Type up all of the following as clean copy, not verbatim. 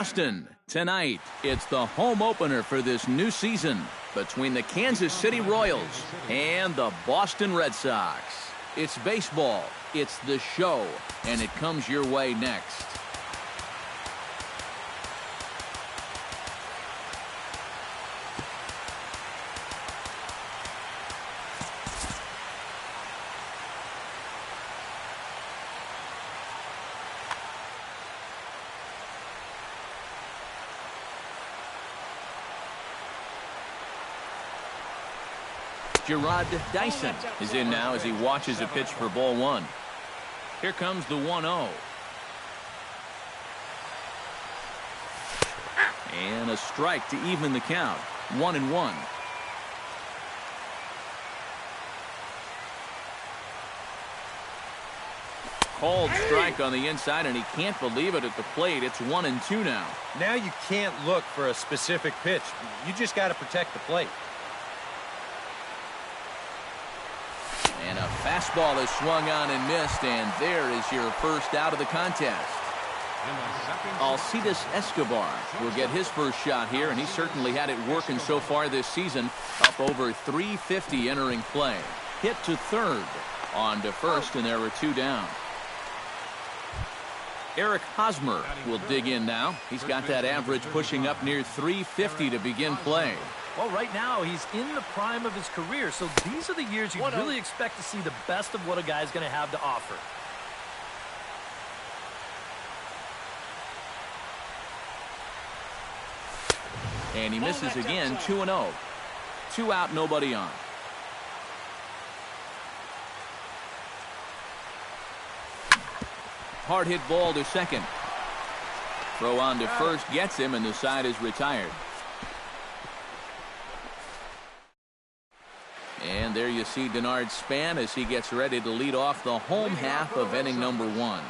Boston. Tonight, it's the home opener for this new season between the Kansas City Royals and the Boston Red Sox. It's baseball, it's the show, and it comes your way next. Gerard Dyson is in now as he watches a pitch for ball one. Here comes the 1-0. And a strike to even the count. 1-1. Called strike on the inside, and he can't believe it at the plate. It's 1-2 now. Now you can't look for a specific pitch. You just got to protect the plate. And a fastball is swung on and missed, and there is your first out of the contest. Alcides Escobar will get his first shot here, and he certainly had it working so far this season. Up over 350 entering play. Hit to third. On to first, and there are two down. Eric Hosmer will dig in now. He's got that average pushing up near 350 to begin play. Well, right now, he's in the prime of his career, so these are the years you really expect to see the best of what a guy's going to have to offer. And he misses again, 2-0. 2 out, nobody on. Hard hit ball to second. Throw on to first gets him, and the side is retired. And there you see Denard Span as he gets ready to lead off the home half of inning number 1.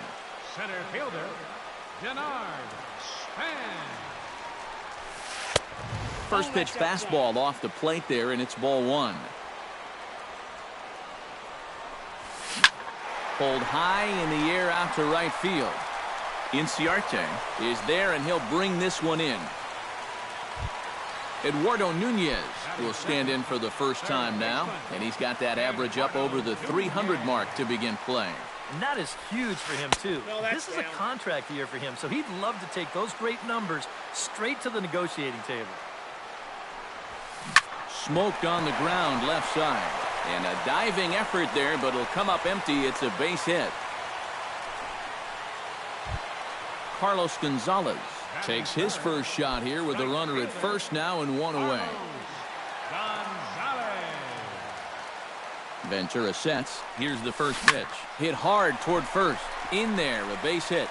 Center fielder, Denard Span. First pitch fastball off the plate there, and it's ball 1. Pulled high in the air out to right field. Inciarte is there, and he'll bring this one in. Eduardo Nunez will stand in for the first time now, and he's got that average up over the 300 mark to begin play. And that is huge for him, too. This is a contract year for him, so he'd love to take those great numbers straight to the negotiating table. Smoked on the ground left side. And a diving effort there, but it'll come up empty. It's a base hit. Carlos Gonzalez takes his first shot here with a runner at first now and one away. Ventura sets. Here's the first pitch. Hit hard toward first. In there, a base hit.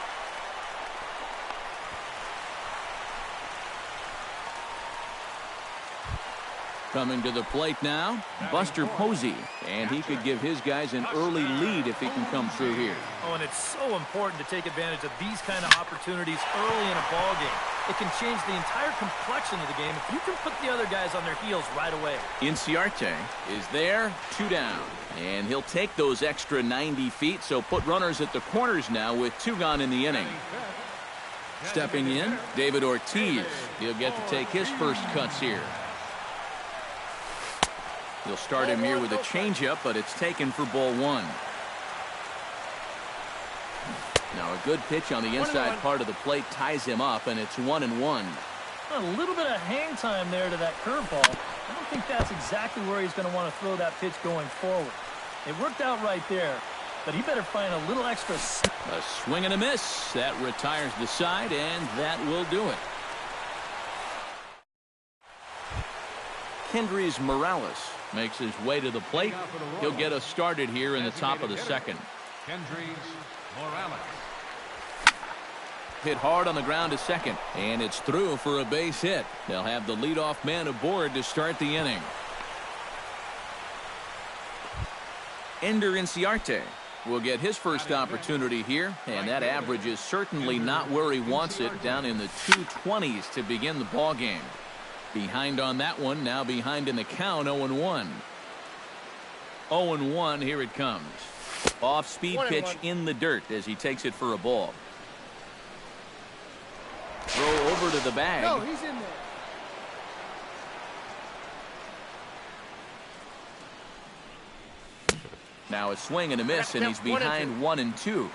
Coming to the plate now, Buster Posey. And he could give his guys an early lead if he can come through here. Oh, and it's so important to take advantage of these kind of opportunities early in a ball game. It can change the entire complexion of the game if you can put the other guys on their heels right away. Inciarte is there, 2 down. And he'll take those extra 90 feet, so put runners at the corners now with 2 gone in the inning. Stepping in, David Ortiz. He'll get to take his first cuts here. He'll start him here with a changeup, but it's taken for ball 1. Now a good pitch on the inside part of the plate ties him up, and it's 1-1. A little bit of hang time there to that curveball. I don't think that's exactly where he's going to want to throw that pitch going forward. It worked out right there, but he better find a little extra. A swing and a miss. That retires the side, and that will do it. Kendrys Morales makes his way to the plate. He'll get us started here in the top of the second. Kendrys Morales. Hit hard on the ground to second, and it's through for a base hit. They'll have the leadoff man aboard to start the inning. Ender Inciarte will get his first opportunity here, and that average is certainly not where he wants it, down in the 220s to begin the ball game. Behind on that one, now behind in the count, 0-1. 0-1, here it comes. Off-speed pitch in the dirt as he takes it for a ball. throw over to the bag. No, he's in there. Now a swing and a miss, and he's behind 1-2.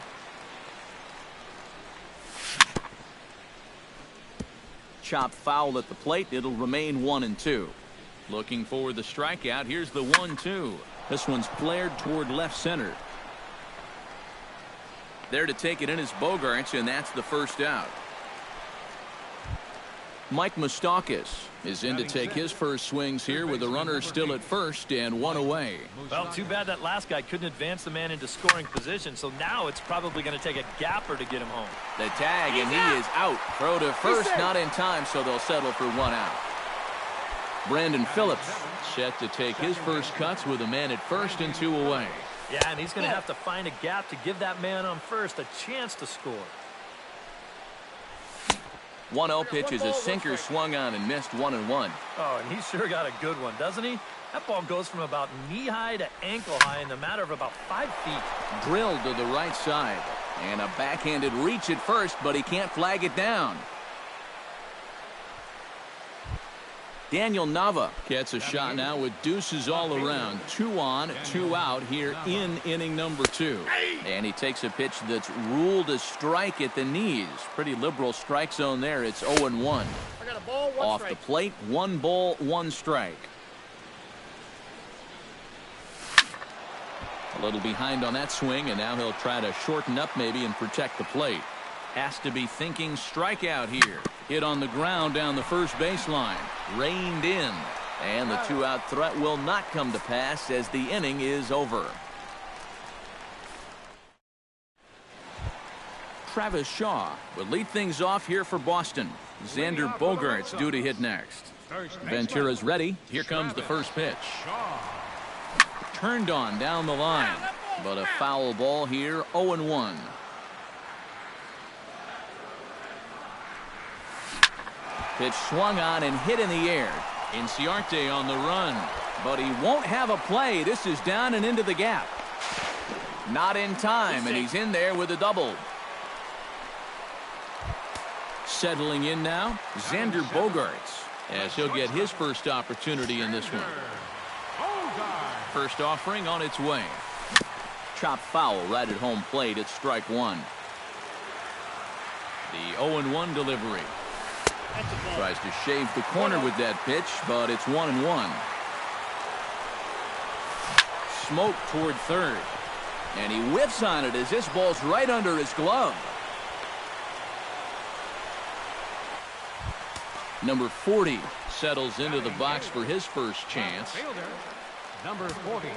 Chopped foul at the plate. It'll remain 1-2. Looking for the strikeout. Here's the 1-2. This one's flared toward left center. There to take it in is Bogaerts, and that's the first out. Mike Moustakas is in to take his first swings here with the runner still at first and one away. Well, too bad that last guy couldn't advance the man into scoring position, so now it's probably going to take a gapper to get him home. The tag, and he is out. Throw to first, not in time, so they'll settle for one out. Brandon Phillips set to take his first cuts with a man at first and 2 away. Yeah, and he's going to have to find a gap to give that man on first a chance to score. 1-0 pitch is a sinker swung on and missed 1-1. Oh, and he sure got a good one, doesn't he? That ball goes from about knee-high to ankle-high in the matter of about 5 feet. Drilled to the right side. And a backhanded reach at first, but he can't flag it down. Daniel Nava gets a shot now with deuces all around. 2 on, 2 out here in inning number 2. And he takes a pitch that's ruled a strike at the knees. Pretty liberal strike zone there. It's 0-1. Off the plate, 1 ball, 1 strike. A little behind on that swing, and now he'll try to shorten up maybe and protect the plate. Has to be thinking strikeout here. Hit on the ground down the first baseline. Reined in. And the 2-out threat will not come to pass as the inning is over. Travis Shaw will lead things off here for Boston. Xander Bogaerts due to hit next. Ventura's ready. Here comes the first pitch. Turned on down the line. But a foul ball here, 0-1. Pitch swung on and hit in the air. Inciarte on the run. But he won't have a play. This is down and into the gap. Not in time, and he's in there with a double. Settling in now, Xander Bogaerts, as he'll get his first opportunity in this one. First offering on its way. Chopped foul right at home plate at strike 1. The 0-1 delivery. Tries to shave the corner with that pitch, but it's 1-1. Smoke toward third. And he whiffs on it as this ball's right under his glove. Number 40 settles into the box for his first chance. Number 40.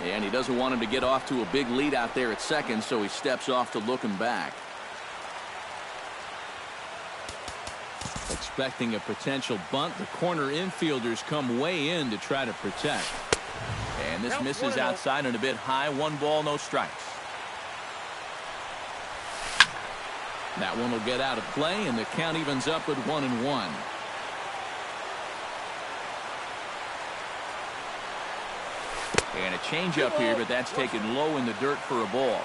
And he doesn't want him to get off to a big lead out there at second, so he steps off to look him back. Expecting a potential bunt, the corner infielders come way in to try to protect. And this misses outside and a bit high. 1 ball, no strikes. That one will get out of play, and the count evens up at 1-1. And a changeup here, but that's taken low in the dirt for a ball.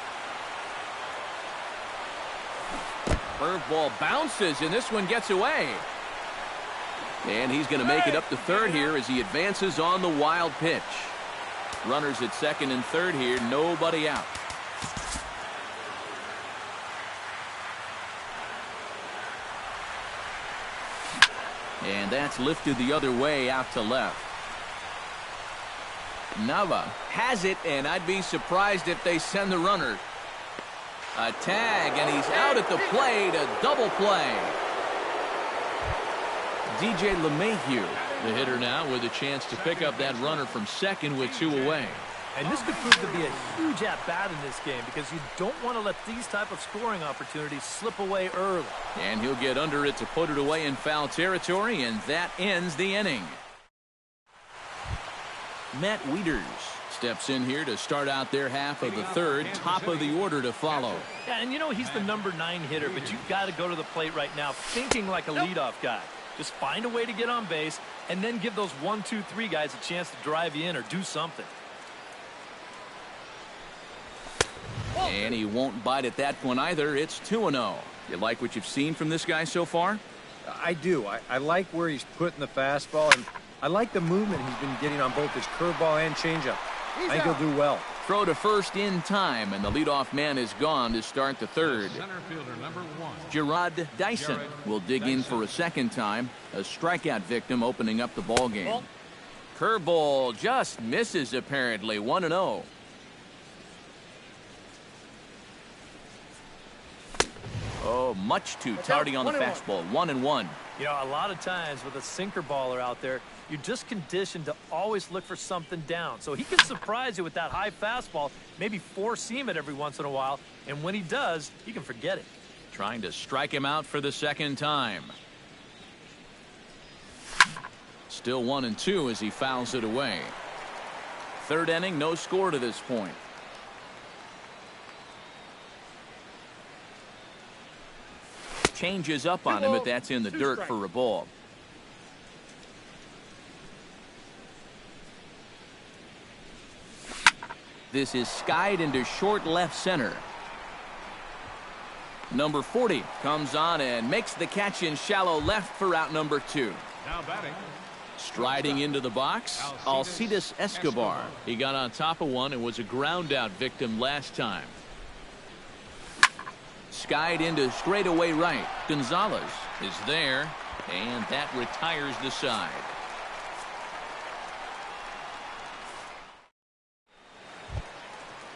Curveball bounces, and this one gets away. And he's going to make it up to third here as he advances on the wild pitch. Runners at second and third here, nobody out. And that's lifted the other way out to left. Nava has it, and I'd be surprised if they send the runner. A tag, and he's out at the plate. A double play. DJ LeMahieu, the hitter now, with a chance to pick up that runner from second with 2 away. And this could prove to be a huge at-bat in this game because you don't want to let these type of scoring opportunities slip away early. And he'll get under it to put it away in foul territory, and that ends the inning. Matt Wieters steps in here to start out their half of the third. Top of the order to follow. Yeah, and you know he's the number 9 hitter, but you've got to go to the plate right now thinking like a leadoff guy. Just find a way to get on base and then give those 1, 2, 3 guys a chance to drive you in or do something. And he won't bite at that one either. It's 2-0. You like what you've seen from this guy so far? I do. I like where he's putting the fastball, and I like the movement he's been getting on both his curveball and changeup. I think he'll do well. Throw to first in time, and the leadoff man is gone to start the third. Center fielder number 1. Gerard Dyson will dig in for a second time. A strikeout victim opening up the ball game. Curveball just misses apparently. 1-0. Oh, much too tardy on the fastball. 1-1. You know, a lot of times with a sinker baller out there, you're just conditioned to always look for something down. So he can surprise you with that high fastball, maybe four-seam it every once in a while, and when he does, you can forget it. Trying to strike him out for the second time. Still 1-2 as he fouls it away. Third inning, no score to this point. Changes up on him, but that's in the dirt for a ball. This is skied into short left center. Number 40 comes on and makes the catch in shallow left for out number 2. Now batting. Striding into the box, Alcides Escobar. He got on top of one and was a ground out victim last time. Skied into straightaway right. Gonzalez is there, and that retires the side.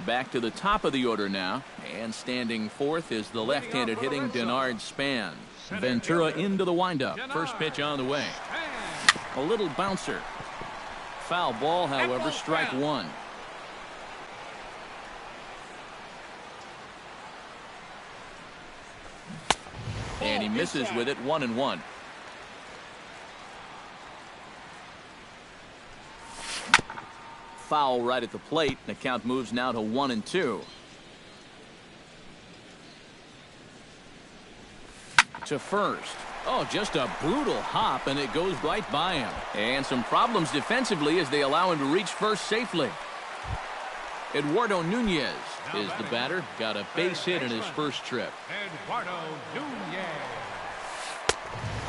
Back to the top of the order now, and standing fourth is the left-handed hitting Denard Span. Ventura into the windup. First pitch on the way. A little bouncer. Foul ball, however, strike one. And he misses with it. 1-1. Foul right at the plate. The count moves now to 1-2. To first. Oh, just a brutal hop, and it goes right by him. And some problems defensively as they allow him to reach first safely. Eduardo Nunez is the batter. Got a base hit in his first trip. Eduardo Nunez.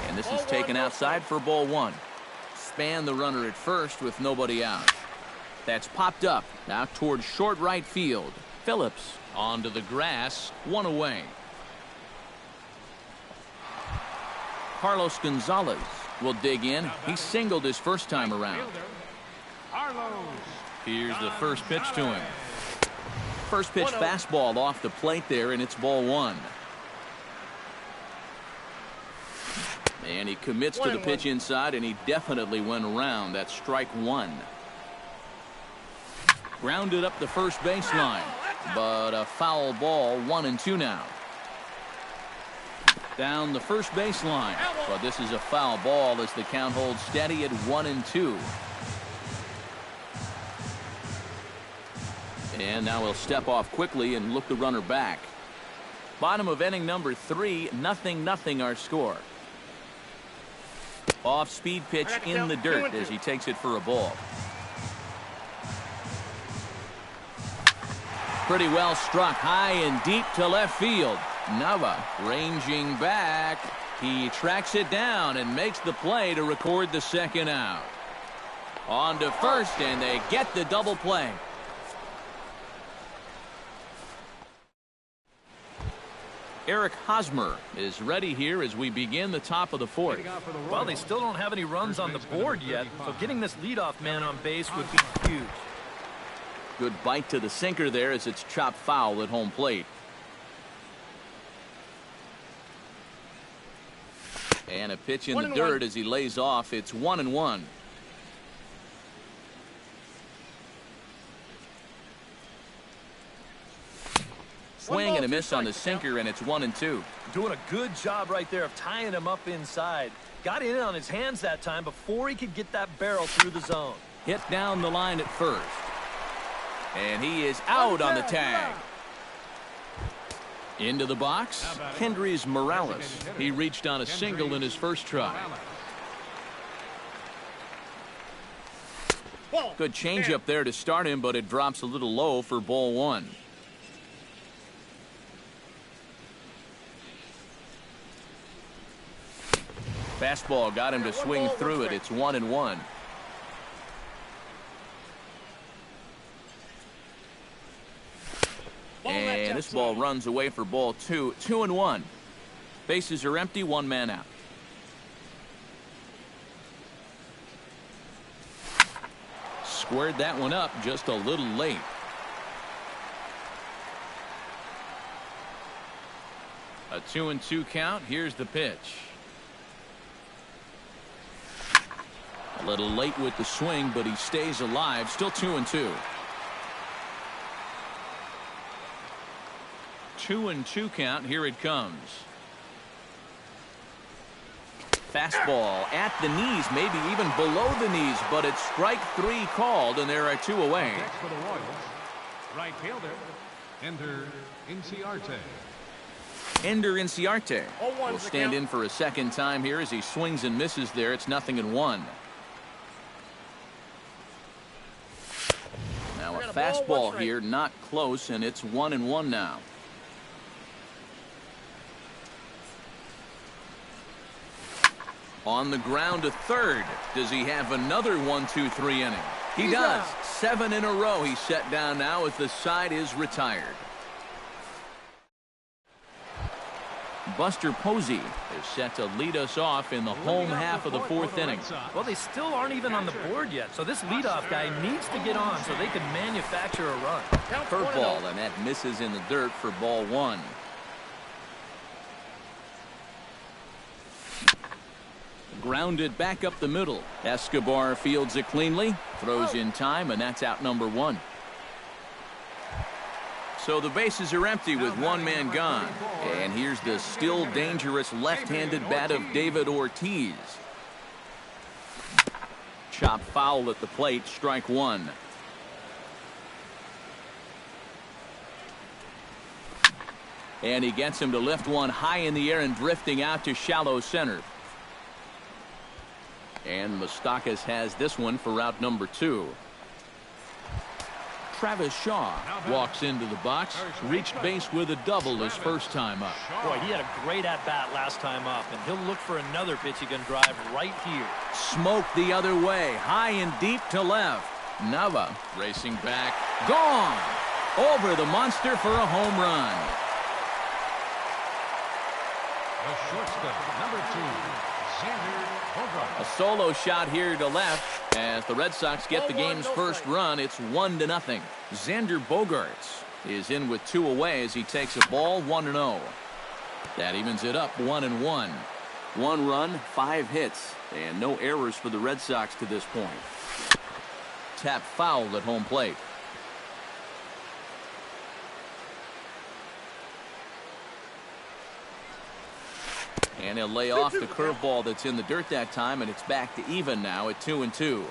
And this is taken outside for ball one. Span the runner at first with nobody out. That's popped up now towards short right field. Phillips onto the grass, one away. Carlos Gonzalez will dig in. He singled his first time around. Here's the first pitch to him. First pitch fastball off the plate there, and it's ball one. And he commits to the pitch inside, and he definitely went around. That's strike one. Grounded up the first baseline, but a foul ball. 1-2 now. Down the first baseline, but this is a foul ball as the count holds steady at 1-2. And now he'll step off quickly and look the runner back. Bottom of inning number 3, 0-0 our score. Off speed pitch in the dirt as he takes it for a ball. Pretty well struck high and deep to left field. Nava ranging back. He tracks it down and makes the play to record the second out. On to first, and they get the double play. Eric Hosmer is ready here as we begin the top of the fourth. Well, they still don't have any runs on the board yet, so getting this leadoff man on base would be huge. Good bite to the sinker there as it's chopped foul at home plate. And a pitch in the dirt as he lays off. It's 1-1. Swing and a miss on the sinker, and it's 1-2. Doing a good job right there of tying him up inside. Got in on his hands that time before he could get that barrel through the zone. Hit down the line at first. And he is out on the tag. Into the box, Kendrys Morales. He reached on a single in his first try. Good change up there to start him, but it drops a little low for ball one. Fastball got him to swing through it. It's 1-1. And this ball runs away for ball 2. 2-1. Bases are empty, one man out. Squared that one up just a little late. A 2-2 count. Here's the pitch. A little late with the swing, but he stays alive. Still 2-2. 2-2 count. Here it comes. Fastball at the knees, maybe even below the knees, but it's strike 3 called, and there are 2 away. Next for the Royals, right fielder, Ender Inciarte. Ender Inciarte will stand in for a second time here as he swings and misses there. It's 0-1. Now a fastball here, not close, and it's 1-1 now. On the ground to third. Does he have another 1-2-3 inning? He does. 7 in a row he's set down now as the side is retired. Buster Posey is set to lead us off in the home half of the 4th inning. Well, they still aren't even on the board yet, so this leadoff guy needs to get on so they can manufacture a run. Curveball, and that misses in the dirt for ball 1. Grounded back up the middle. Escobar fields it cleanly, throws in time, and that's out number 1. So the bases are empty with one man gone. And here's the still dangerous left-handed bat of David Ortiz. Chop foul at the plate, strike 1. And he gets him to lift one high in the air and drifting out to shallow center. And Moustakas has this one for route number 2. Travis Shaw walks into the box, reached base with a double his first time up. Boy, he had a great at-bat last time up, and he'll look for another pitch he can drive right here. Smoke the other way, high and deep to left. Nava racing back, gone! Over the monster for a home run. The shortstop, number 2, Xander Bogart. A solo shot here to left as the Red Sox get the game's first run. It's 1-0. Xander Bogaerts is in with 2 away as he takes a ball 1-0. That evens it up 1-1. 1 run, 5 hits, and no errors for the Red Sox to this point. Tap foul at home plate. And he'll lay off the curveball that's in the dirt that time, and it's back to even now at 2-2.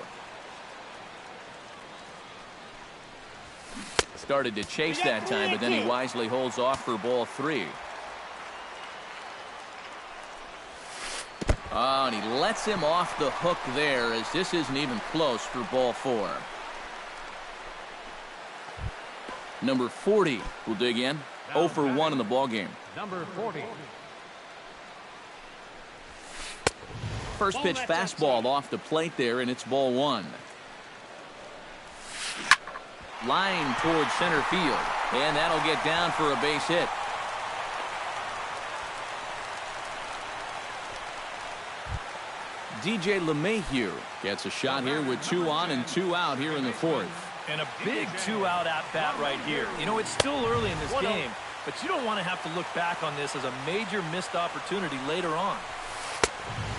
Started to chase that time, but then he wisely holds off for ball 3. Oh, and he lets him off the hook there as this isn't even close for ball 4. Number 40 will dig in. 0 for 1 in the ballgame. Number 40. First pitch fastball off the plate there, and it's ball 1. Line towards center field, and that'll get down for a base hit. DJ LeMahieu gets a shot here with 2 on and 2 out here in the 4th. And a big 2-out at-bat right here. You know, it's still early in this game, but you don't want to have to look back on this as a major missed opportunity later on.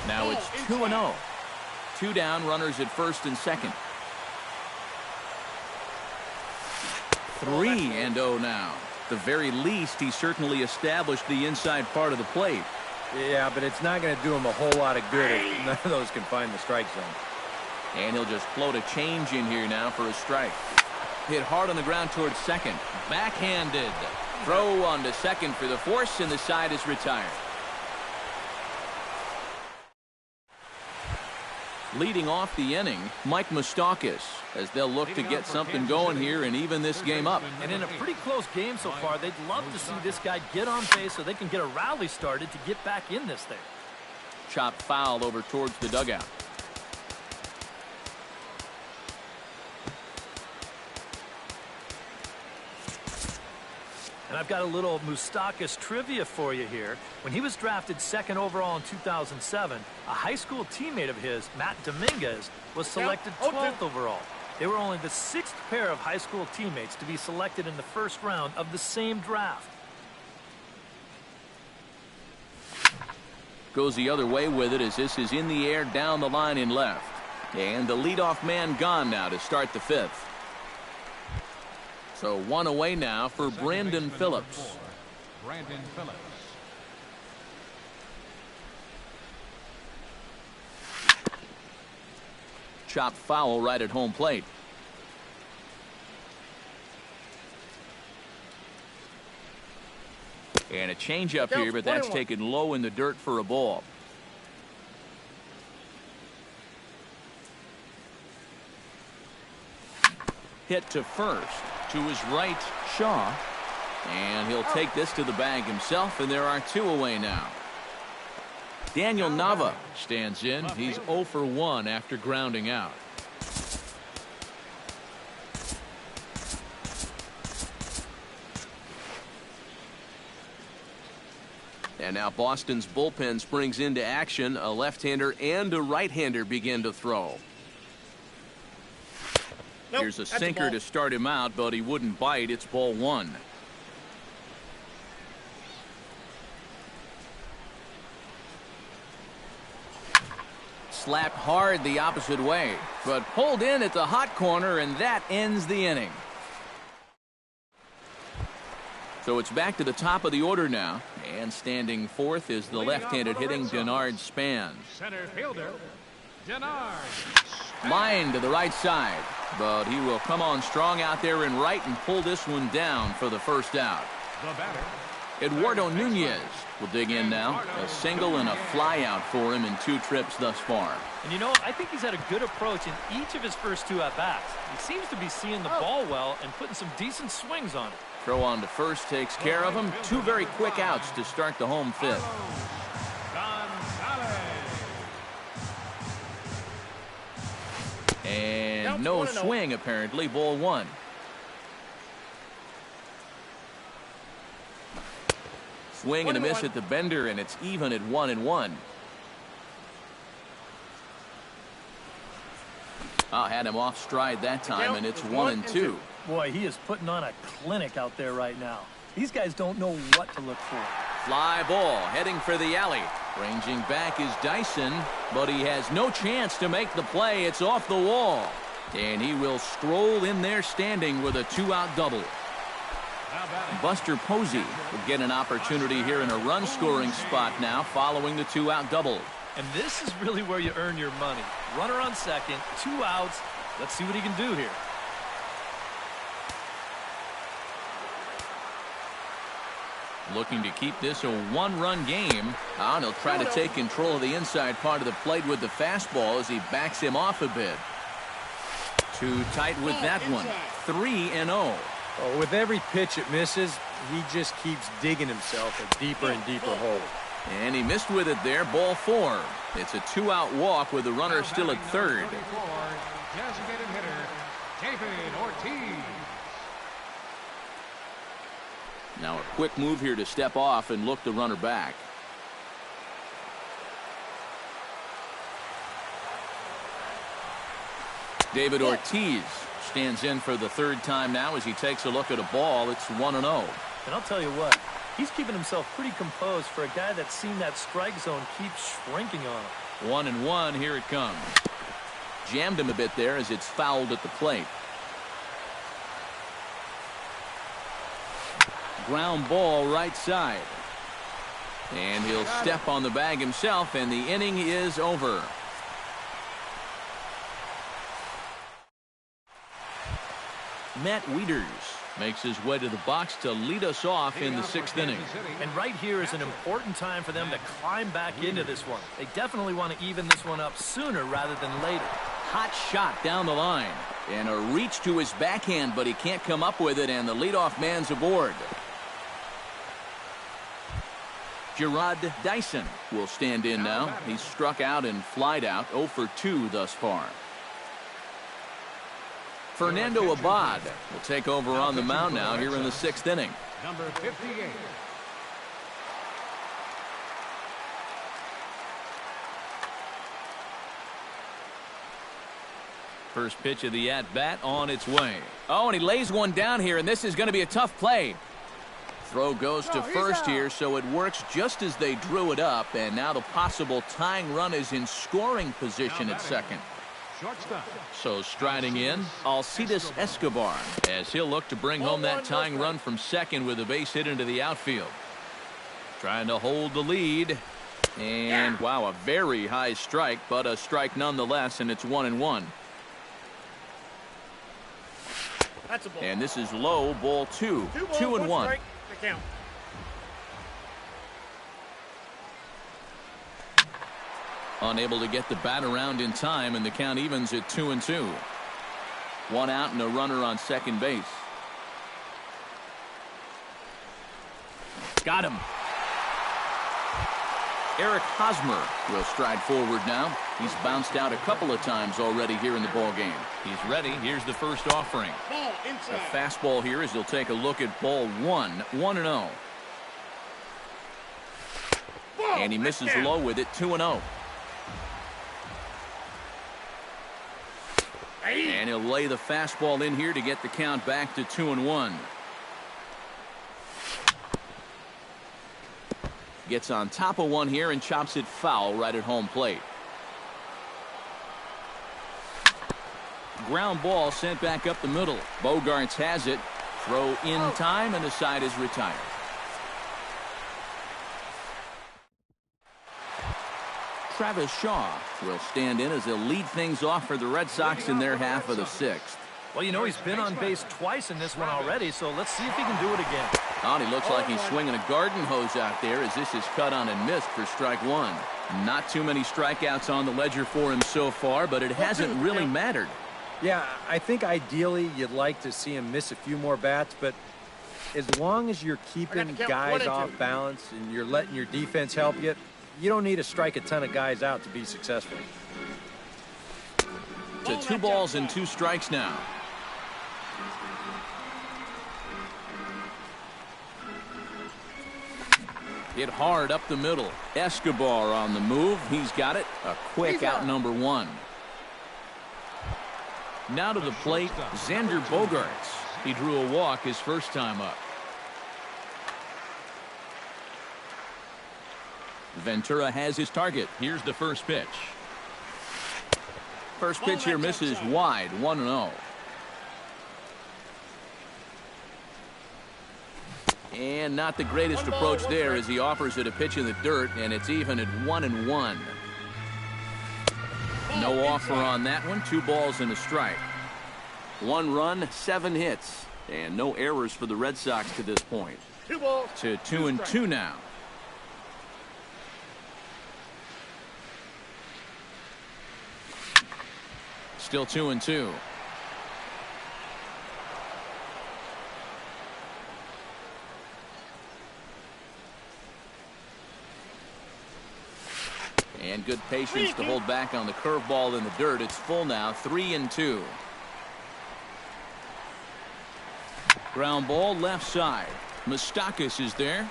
Now it's 2-0. 2 down, runners at first and second. 3-0 now. At the very least, he certainly established the inside part of the plate. Yeah, but it's not going to do him a whole lot of good if none of those can find the strike zone. And he'll just float a change in here now for a strike. Hit hard on the ground towards second. Backhanded. Throw on to second for the force, and the side is retired. Leading off the inning, Mike Moustakas, as they'll look to get something going here and even this game up. And in a pretty close game so far, they'd love to see this guy get on base so they can get a rally started to get back in this thing. Chopped foul over towards the dugout. And I've got a little Moustakas trivia for you here. When he was drafted second overall in 2007, a high school teammate of his, Matt Dominguez, was selected 12th overall. They were only the 6th pair of high school teammates to be selected in the first round of the same draft. Goes the other way with it as this is in the air down the line in left. And the leadoff man gone now to start the 5th. So one away now for Brandon Phillips. Brandon Phillips. Chopped foul right at home plate. And a changeup here, but that's taken low in the dirt for a ball. Hit to first. To his right, Shaw. And he'll take this to the bag himself, and there are 2 away now. Daniel Nava stands in. He's 0 for 1 after grounding out. And now Boston's bullpen springs into action. A left-hander and a right-hander begin to throw. Here's a sinker to start him out, but he wouldn't bite. It's ball 1. Slapped hard the opposite way, but pulled in at the hot corner, and that ends the inning. So it's back to the top of the order now, and standing 4th is the left-handed hitting Denard Span. Center fielder, Denard. Line to the right side, but he will come on strong out there in right and pull this one down for the first out. The batter, Eduardo Nunez will dig in now. A single and a fly out for him in 2 trips thus far. And you know, I think he's had a good approach in each of his first 2 at-bats. He seems to be seeing the ball well and putting some decent swings on it. Throw on to first takes care of him. 2 very quick outs to start the home 5th. And no swing, apparently. Ball 1. Swing and a miss at the bender, and it's even at 1-1. Had him off stride that time, and it's 1-2. Boy, he is putting on a clinic out there right now. These guys don't know what to look for. Fly ball heading for the alley. Ranging back is Dyson, but he has no chance to make the play. It's off the wall. And he will stroll in there standing with a 2-out double. Buster Posey will get an opportunity here in a run-scoring spot now following the 2-out double. And this is really where you earn your money. Runner on second, 2 outs. Let's see what he can do here. Looking to keep this a 1-run game. And he'll try to take control of the inside part of the plate with the fastball as he backs him off a bit. Too tight with that one. 3-0. Oh, with every pitch it misses, he just keeps digging himself a deeper and deeper hole. And he missed with it there. Ball 4. It's a 2-out walk with the runner still at third. Designated hitter, David Ortiz. Now a quick move here to step off and look the runner back. David Ortiz stands in for the 3rd time now as he takes a look at a ball. It's 1-0. And I'll tell you what, he's keeping himself pretty composed for a guy that's seen that strike zone keep shrinking on him. 1-1, here it comes. Jammed him a bit there as it's fouled at the plate. Ground ball right side. And he'll step on the bag himself, and the inning is over. Matt Wieters makes his way to the box to lead us off in the 6th inning. And right here is an important time for them to climb back into this one. They definitely want to even this one up sooner rather than later. Hot shot down the line. And a reach to his backhand, but he can't come up with it, and the leadoff man's aboard. Gerard Dyson will stand in now. He's struck out and flied out, 0 for 2 thus far. Fernando Abad will take over on the mound now here in the 6th inning. Number 58. First pitch of the at-bat on its way. Oh, and he lays one down here, and this is going to be a tough play. Throw goes to first here, so it works just as they drew it up, and now the possible tying run is in scoring position at second. Shortstop. So striding in, Alcides Escobar, as he'll look to bring home that tying run from second with a base hit into the outfield. Trying to hold the lead. And, wow, a very high strike, but a strike nonetheless, and it's 1-1. That's a ball. And this is low, ball 2. 2-1. Strike, the count. Unable to get the bat around in time, and the count evens at 2-2. 1 out and a runner on second base. Got him. Eric Hosmer will stride forward now. He's bounced out a couple of times already here in the ball game. He's ready. Here's the first offering. Ball inside. A fastball here as he'll take a look at ball 1. 1-0. And he misses low with it. 2-0. And he'll lay the fastball in here to get the count back to 2-1. Gets on top of one here and chops it foul right at home plate. Ground ball sent back up the middle. Bogarts has it. Throw in time, and the side is retired. Travis Shaw will stand in as he'll lead things off for the Red Sox in their half of the 6th. Well, you know, he's been on base twice in this one already, so let's see if he can do it again. Oh, and he looks like he's swinging a garden hose out there as this is cut on and missed for strike 1. Not too many strikeouts on the ledger for him so far, but it hasn't really mattered. Yeah, I think ideally you'd like to see him miss a few more bats, but as long as you're keeping guys off balance and you're letting your defense help you, you don't need to strike a ton of guys out to be successful. To 2 balls and 2 strikes now. Hit hard up the middle. Escobar on the move. He's got it. A quick out number 1. Now to the plate, Xander Bogaerts. He drew a walk his first time up. Ventura has his target. Here's the first pitch. First pitch here misses wide. 1-0. And not the greatest approach there as he offers it a pitch in the dirt, and it's even at 1-1. No offer on that one. 2 balls and a strike. 1 run, 7 hits, and no errors for the Red Sox to this point. 2 balls. To 2-2 now. Still 2-2. And good patience to hold back on the curveball in the dirt. It's full now, 3-2. Ground ball left side. Moustakas is there.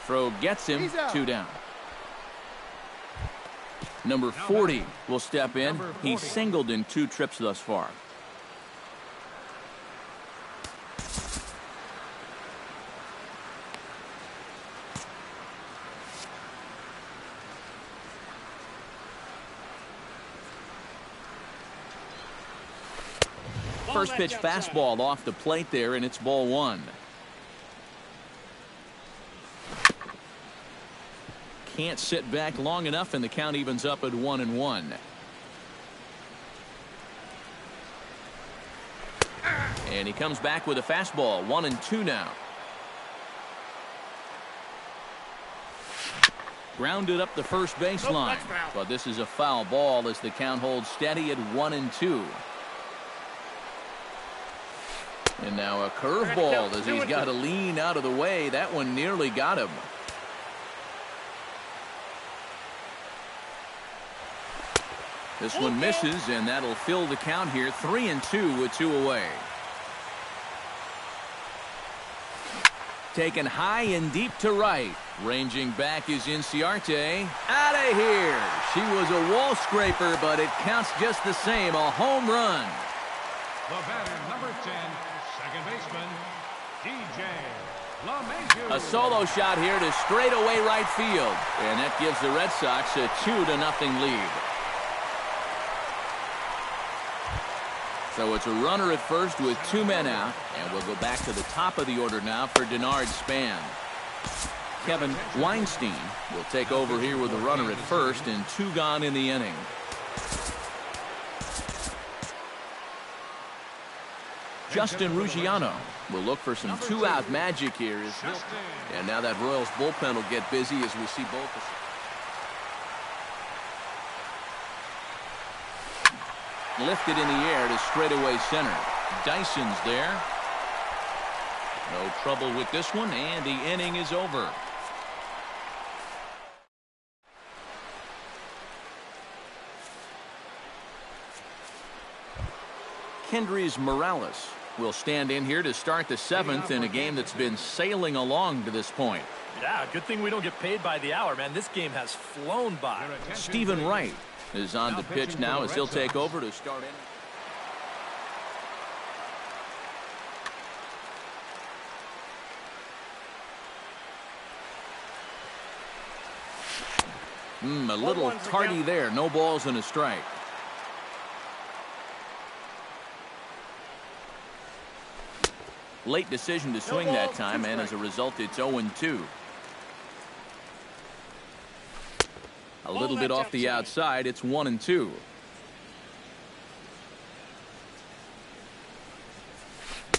Throw gets him. 2 down. Number 40 will step in. He's singled in 2 trips thus far. First pitch fastball off the plate there, and it's ball 1. Can't sit back long enough, and the count evens up at 1-1. And he comes back with a fastball. 1-2 now. Grounded up the first baseline, but this is a foul ball as the count holds steady at 1-2. And now a curveball as he's got to lean out of the way. That one nearly got him. This one misses, and that'll fill the count here. 3-2 with 2 away. Taken high and deep to right. Ranging back is Inciarte. Out of here. She was a wall scraper, but it counts just the same. A home run. The batter, number 10, second baseman, DJ LeMahieu. A solo shot here to straightaway right field. And that gives the Red Sox a 2-0 lead. So it's a runner at first with 2 men out. And we'll go back to the top of the order now for Denard Span. Kevin Weinstein will take over here with a runner at first and 2 gone in the inning. Justin Ruggiano will look for some 2-out magic here. And now that Royals bullpen will get busy as we see both. Lifted in the air to straightaway center. Dyson's there. No trouble with this one, and the inning is over. Kendrys Morales will stand in here to start the 7th in a game that's been sailing along to this point. Yeah, good thing we don't get paid by the hour, man. This game has flown by. Stephen Wright is on the pitch now as he'll take over to start in. A little tardy there. No balls and a strike. Late decision to swing that time, and as a result, it's 0-2. A little bit off the outside. It's 1-2.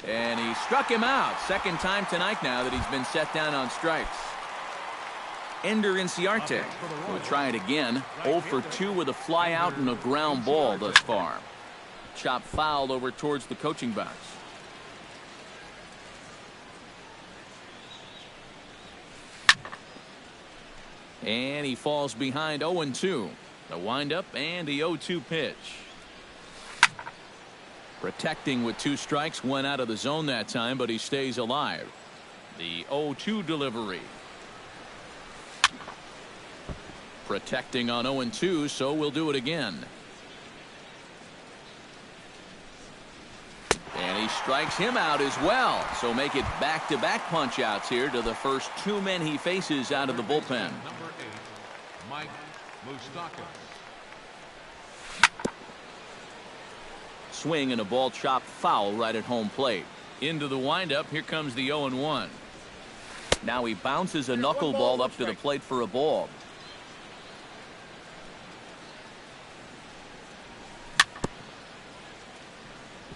And he struck him out. Second time tonight now that he's been set down on strikes. Ender Inciarte will try it again. 0 for 2 with a fly out and a ground ball thus far. Chop foul over towards the coaching box. And he falls behind 0-2. The windup and the 0-2 pitch. Protecting with 2 strikes, went out of the zone that time, but he stays alive. The 0-2 delivery. Protecting on 0-2, so we'll do it again. And he strikes him out as well. So make it back-to-back punch-outs here to the first 2 men he faces out of the bullpen. Number 8, Mike Moustakas. Swing and a ball chopped foul right at home plate. Into the windup. Here comes the 0-1. Now he bounces a knuckleball up to the plate for a ball.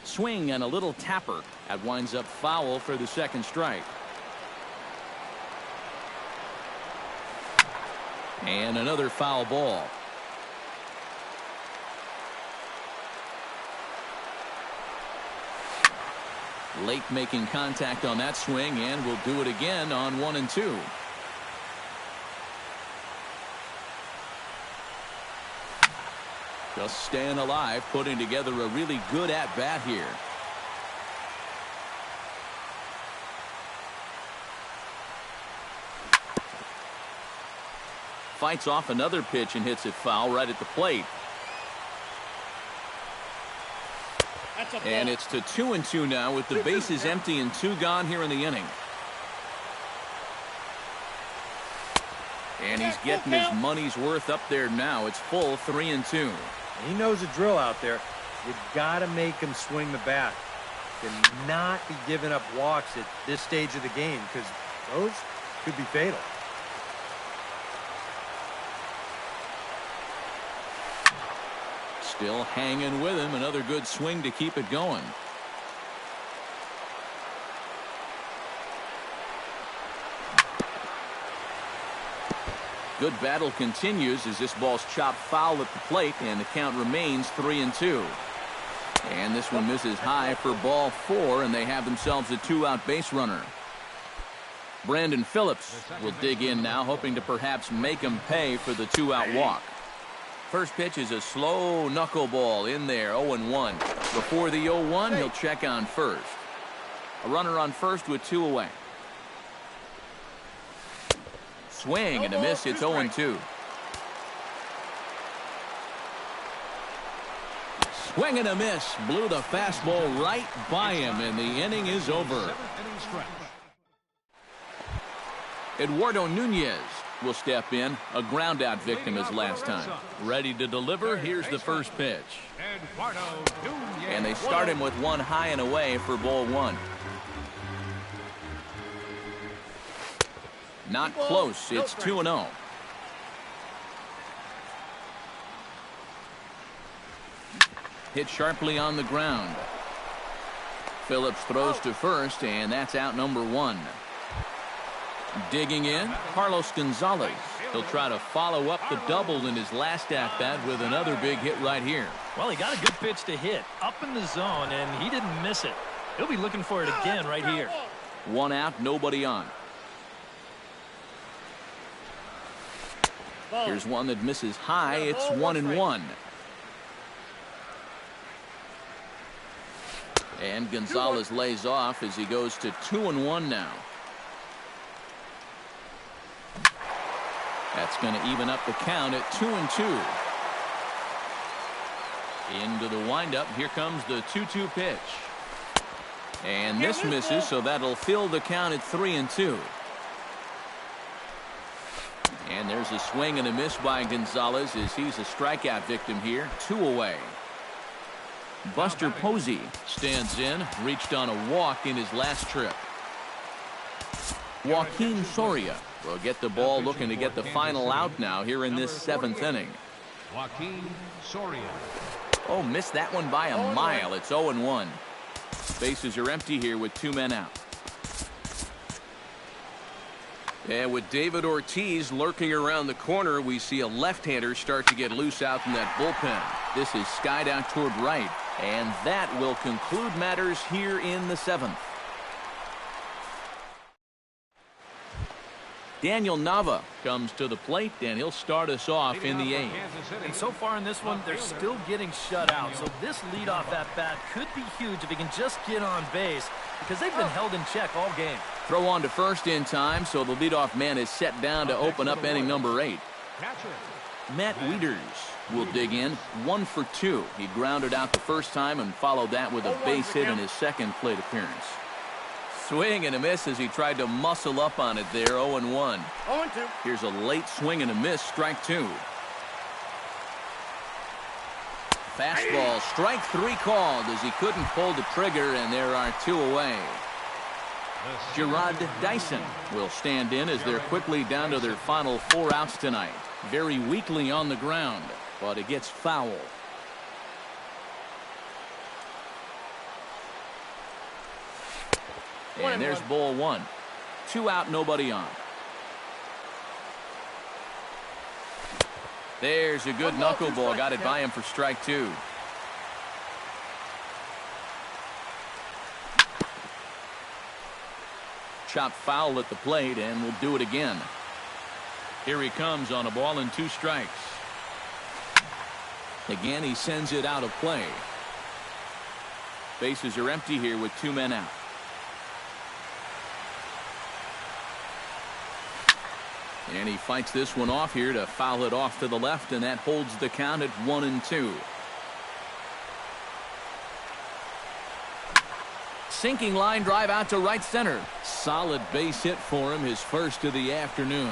Swing and a little tapper. That winds up foul for the second strike. And another foul ball. Late making contact on that swing, and we'll do it again on 1-2. Just staying alive, putting together a really good at-bat here. Fights off another pitch and hits it foul right at the plate. And it's to 2-2 now with the bases empty and 2 gone here in the inning. And he's getting his money's worth up there now. It's full 3-2. He knows the drill out there. You got to make him swing the bat. Cannot be giving up walks at this stage of the game because those could be fatal. Still hanging with him. Another good swing to keep it going. Good battle continues as this ball's chopped foul at the plate, and the count remains 3-2. And this one misses high for ball 4, and they have themselves a 2-out base runner. Brandon Phillips will dig in now, hoping to perhaps make him pay for the 2-out walk. First pitch is a slow knuckleball in there, 0-1. Before the 0-1, he'll check on first. A runner on first with 2 away. Swing and a miss. It's 0-2. Swing and a miss. Blew the fastball right by him, and the inning is over. Eduardo Nunez will step in. A ground-out victim as last time. Ready to deliver. Here's the first pitch. And they start him with one high and away for ball one. Not close. It's 2-0. Hit sharply on the ground. Phillips throws to first, and that's out number 1. Digging in, Carlos Gonzalez. He'll try to follow up the double in his last at-bat with another big hit right here. Well, he got a good pitch to hit up in the zone, and he didn't miss it. He'll be looking for it again right here. 1 out, nobody on. Here's one that misses high. It's 1-1. And Gonzalez lays off as he goes to 2-1 now. That's going to even up the count at 2-2. Into the windup. Here comes the 2-2 pitch. And this misses, so that'll fill the count at 3-2. And there's a swing and a miss by Gonzalez as he's a strikeout victim here. 2 away. Buster Posey stands in, reached on a walk in his last trip. Joaquin Soria will get the ball, looking to get the final out now here in this 7th inning. Joaquin Soria. Oh, missed that one by a mile. It's 0-1. Bases are empty here with 2 men out. And with David Ortiz lurking around the corner, we see a left-hander start to get loose out in that bullpen. This is skied out toward right, and that will conclude matters here in the 7th. Daniel Nava comes to the plate, and he'll start us off in the 8th. And so far in this one, they're still getting shut out. So this leadoff at-bat could be huge if he can just get on base, because they've been held in check all game. Throw on to first in time, so the leadoff man is set down to open up inning number 8. Matt Wieters will dig in, 1 for 2. He grounded out the first time and followed that with a base hit in his second plate appearance. Swing and a miss as he tried to muscle up on it there, 0-1. 0-2. Here's a late swing and a miss, strike 2. Fastball, strike 3 called as he couldn't pull the trigger, and there are 2 away. Gerard Dyson will stand in as they're quickly down to their final 4 outs tonight. Very weakly on the ground, but it gets foul. And there's ball 1. 2 out, nobody on. There's a good knuckleball. Got it by him for strike 2. Chopped foul at the plate, and we'll do it again. Here he comes on a ball and 2 strikes. Again, he sends it out of play. Bases are empty here with 2 men out. And he fights this one off here to foul it off to the left, and that holds the count at 1-2. Sinking line drive out to right center. Solid base hit for him, his first of the afternoon.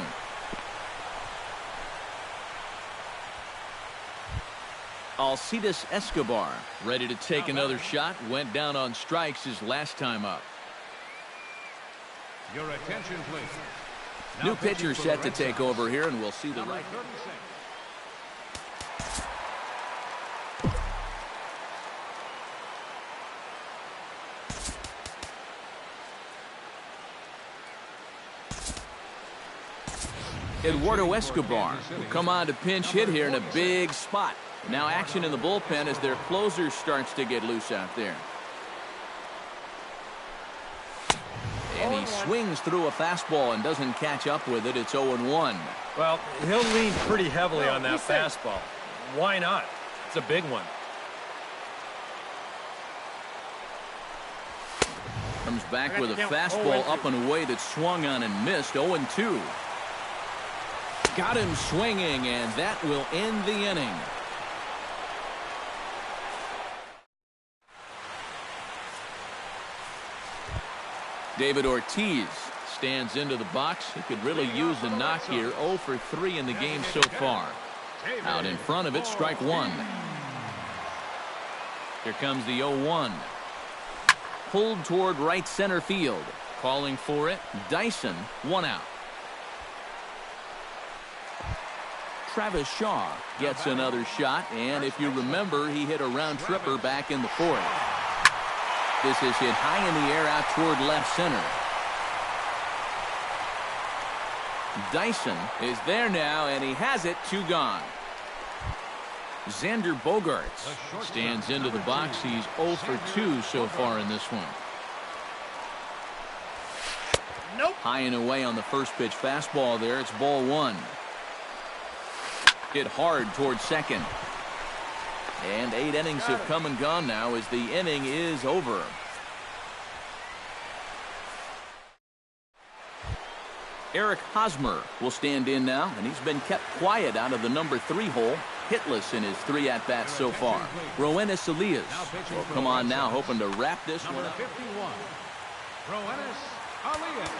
Alcides Escobar ready to take another shot. Went down on strikes his last time up. Your attention, please. New pitcher set to take over here, and we'll see the right. Eduardo Escobar will come on to pinch hit here in a big spot. Now action in the bullpen as their closer starts to get loose out there. And he swings through a fastball and doesn't catch up with it. It's 0-1. Well, he'll lean pretty heavily on that fastball. Why not? It's a big one. Comes back with a fastball up and away that swung on and missed. 0-2. Got him swinging, and that will end the inning. David Ortiz stands into the box. He could really use a knock here. 0 for 3 in the game so far. Out in front of it, strike one. Here comes the 0-1. Pulled toward right center field. Calling for it, Dyson, 1 out. Travis Shaw gets another shot, and if you remember, he hit a round tripper back in the 4th. This is hit high in the air out toward left center. Dyson is there now, and he has it. 2 gone. Xander Bogaerts stands into the box. He's 0 for 2 so far in this one. Nope. High and away on the first pitch fastball there. It's ball 1. Hit hard towards second. And 8 innings have come and gone now as the inning is over. Eric Hosmer will stand in now, and he's been kept quiet out of the number 3 hole. Hitless in his 3 at-bats so far. Roenis Elias will come on now, hoping to wrap this one up. 51, Roenis Elias.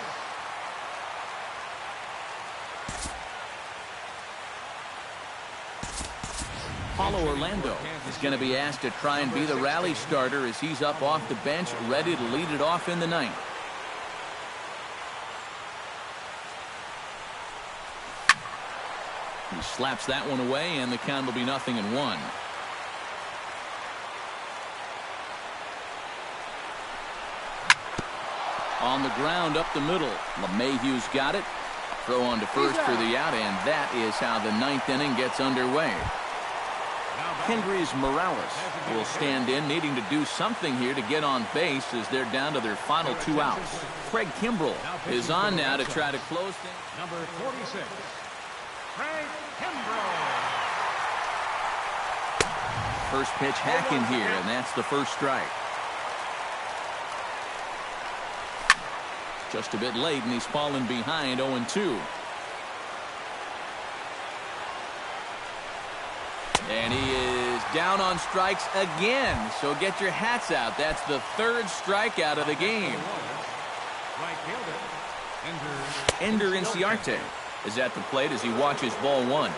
Paulo Orlando is going to be asked to try and be the rally starter as he's up off the bench, ready to lead it off in the 9th. He slaps that one away, and the count will be 0-1. On the ground up the middle. LeMahieu's got it. Throw on to first for the out, and that is how the 9th inning gets underway. Kendrys Morales will stand in, needing to do something here to get on base as they're down to their final 2 outs. Craig Kimbrell is on now to try to close things. Number 46, Craig Kimbrell. First pitch hacking here, and that's the first strike. Just a bit late, and he's fallen behind 0-2. And he is down on strikes again, so get your hats out. That's the 3rd strikeout of the game. Right fielder, Ender Inciarte is at the plate as he watches ball 1.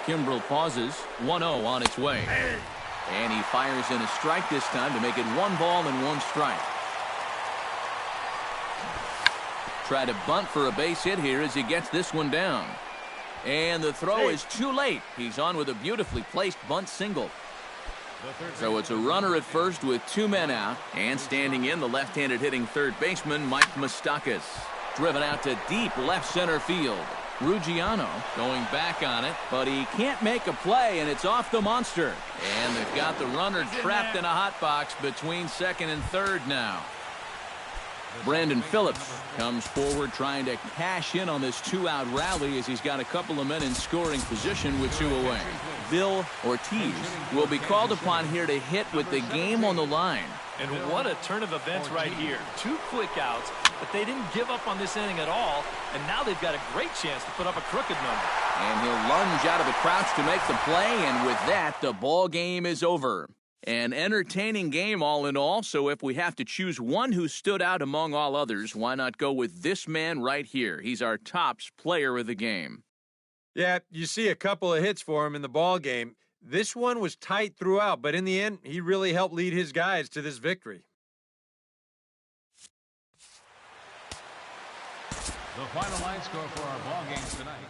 Kimbrell pauses. 1-0 on its way. And he fires in a strike this time to make it 1 ball and 1 strike. Try to bunt for a base hit here as he gets this one down. And the throw is too late. He's on with a beautifully placed bunt single. So it's a runner at first with 2 men out. And standing in, the left-handed hitting third baseman, Mike Moustakas. Driven out to deep left center field. Ruggiano going back on it, but he can't make a play, and it's off the monster. And they've got the runner trapped in a hot box between second and third now. Brandon Phillips comes forward trying to cash in on this 2-out rally as he's got a couple of men in scoring position with 2 away. Bill Ortiz will be called upon here to hit with the game on the line. And what a turn of events right here. 2 quick outs, but they didn't give up on this inning at all, and now they've got a great chance to put up a crooked number. And he'll lunge out of the crouch to make the play, and with that, the ball game is over. An entertaining game all in all, so if we have to choose one who stood out among all others, why not go with this man right here? He's our tops player of the game. Yeah, you see a couple of hits for him in the ball game. This one was tight throughout, but in the end, he really helped lead his guys to this victory. The final line score for our ball games tonight.